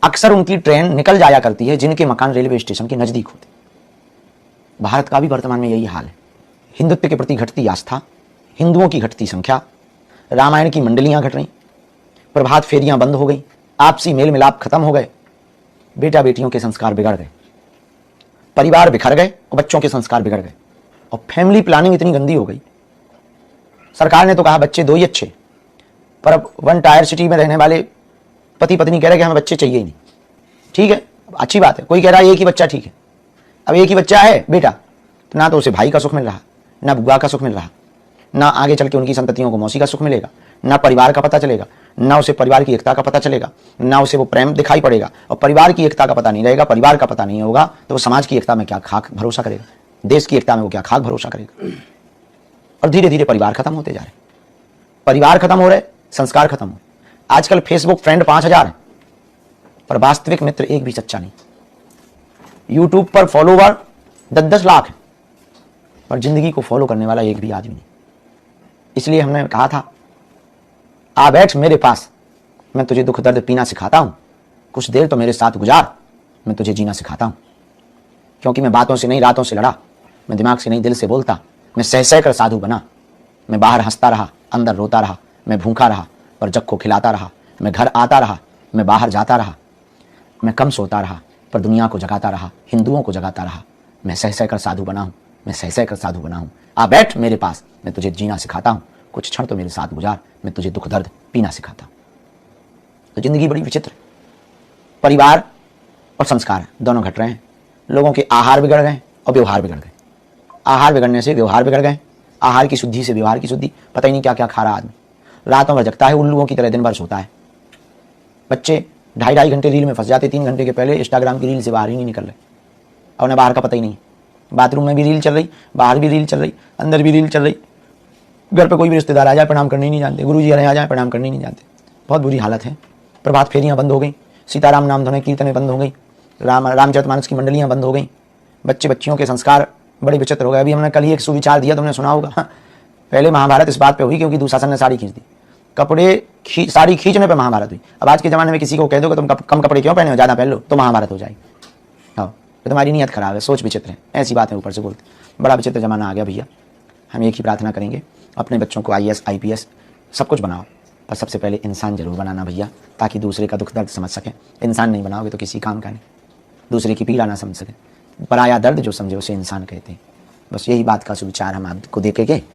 अक्सर उनकी ट्रेन निकल जाया करती है जिनके मकान रेलवे स्टेशन के नजदीक होते। भारत का भी वर्तमान में यही हाल है। हिंदुत्व के प्रति घटती आस्था, हिंदुओं की घटती संख्या, रामायण की मंडलियां घट रही, प्रभात फेरियां बंद हो गई, आपसी मेल मिलाप खत्म हो गए, बेटा बेटियों के संस्कार बिगड़ गए, परिवार बिखर गए और बच्चों के संस्कार बिगड़ गए, और फैमिली प्लानिंग इतनी गंदी हो गई। सरकार ने तो कहा बच्चे 2 ही अच्छे, पर अब 1 टायर सिटी में रहने वाले पति पत्नी कह रहे कि हमें बच्चे चाहिए ही नहीं। ठीक है, अच्छी बात है। कोई कह रहा है एक ही बच्चा ठीक है। अब एक ही बच्चा है बेटा, तो ना तो उसे भाई का सुख मिल रहा, ना बुआ का सुख मिल रहा, ना आगे चल के उनकी संततियों को मौसी का सुख मिलेगा, ना परिवार का पता चलेगा, ना उसे परिवार की एकता का पता चलेगा, ना उसे वो प्रेम दिखाई पड़ेगा। और परिवार की एकता का पता नहीं रहेगा, परिवार का पता नहीं होगा, तो वो समाज की एकता में क्या खाक भरोसा करेगा, देश की एकता में वो क्या खाक भरोसा करेगा। और धीरे धीरे परिवार खत्म होते जा रहे, परिवार खत्म हो रहे, संस्कार खत्म हो। आजकल फेसबुक फ्रेंड 5000 है, पर वास्तविक मित्र एक भी सच्चा नहीं। यूट्यूब पर फॉलोवर 10-10 लाख है, पर जिंदगी को फॉलो करने वाला एक भी आदमी नहीं। इसलिए हमने कहा था आ बैठ मेरे पास, मैं तुझे दुख दर्द पीना सिखाता हूं, कुछ देर तो मेरे साथ गुजार, मैं तुझे जीना सिखाता हूं। क्योंकि मैं बातों से नहीं रातों से लड़ा, मैं दिमाग से नहीं दिल से बोलता, मैं सह सह कर साधु बना। मैं बाहर हंसता रहा, अंदर रोता रहा, मैं भूखा रहा पर जग को खिलाता रहा, मैं घर आता रहा, मैं बाहर जाता रहा, मैं कम सोता रहा पर दुनिया को जगाता रहा, हिंदुओं को जगाता रहा। मैं सह सह कर साधु बना हूं, मैं सह सह कर साधु बना हूं। आ बैठ मेरे पास, मैं तुझे जीना सिखाता हूं, कुछ क्षण तो मेरे साथ गुजार, मैं तुझे दुख दर्द पीना सिखाता हूं। तो जिंदगी बड़ी विचित्र है। परिवार और संस्कार दोनों घट रहे हैं। लोगों के आहार बिगड़ गए और व्यवहार बिगड़ गए। आहार बिगड़ने से व्यवहार बिगड़ गए, आहार की शुद्धि से व्यवहार की शुद्धि। पता ही नहीं क्या क्या खा रहा आदमी, रातों भर जगता है, उल्लुओं की तरह दिन भर सोता है। बच्चे 2.5 घंटे रील में फंस जाते, 3 घंटे के पहले इंस्टाग्राम की रील से बाहर ही नहीं निकल रहे, और उन्हें बाहर का पता ही नहीं। बाथरूम में भी रील चल रही, बाहर भी रील चल रही, अंदर भी रील चल रही। घर पे कोई भी रिश्तेदार आ जाए प्रणाम करने ही नहीं जानते, गुरुजी आ जाए प्रणाम करने ही नहीं जानते। बहुत बुरी हालत है। प्रभात फेरियां बंद हो गई, सीताराम नाम धोने कीर्तनें बंद हो गई, रामचरितमानस की मंडलियां बंद हो गई, बच्चे बच्चियों के संस्कार बड़े विचित्र हो गए। अभी हमने कल ही एक सुविचार दिया, तुमने सुना होगा। पहले महाभारत इस बात पे हुई क्योंकि दुशासन ने साड़ी खींच दी, कपड़े साड़ी खींचने पे महाभारत हुई। अब आज के जमाने में किसी को कह दो कि तुम कम कपड़े क्यों पहने हो, ज्यादा पहन लो, तो महाभारत हो जाएगी। हाँ, तो तुम्हारी नीयत खराब है, सोच विचित्र है, ऐसी बातें ऊपर से बोलते। बड़ा विचित्र जमाना आ गया भैया। हम एक ही प्रार्थना करेंगे, अपने बच्चों को IAS IPS सब कुछ बनाओ, पर सबसे पहले इंसान जरूर बनाना भैया, ताकि दूसरे का दुख दर्द समझ सकें। इंसान नहीं बनाओगे तो किसी काम का नहीं, दूसरे की पीड़ा ना समझ सके। पराया दर्द जो समझे उसे इंसान कहते हैं। बस यही बात का सुविचार हम आपको देके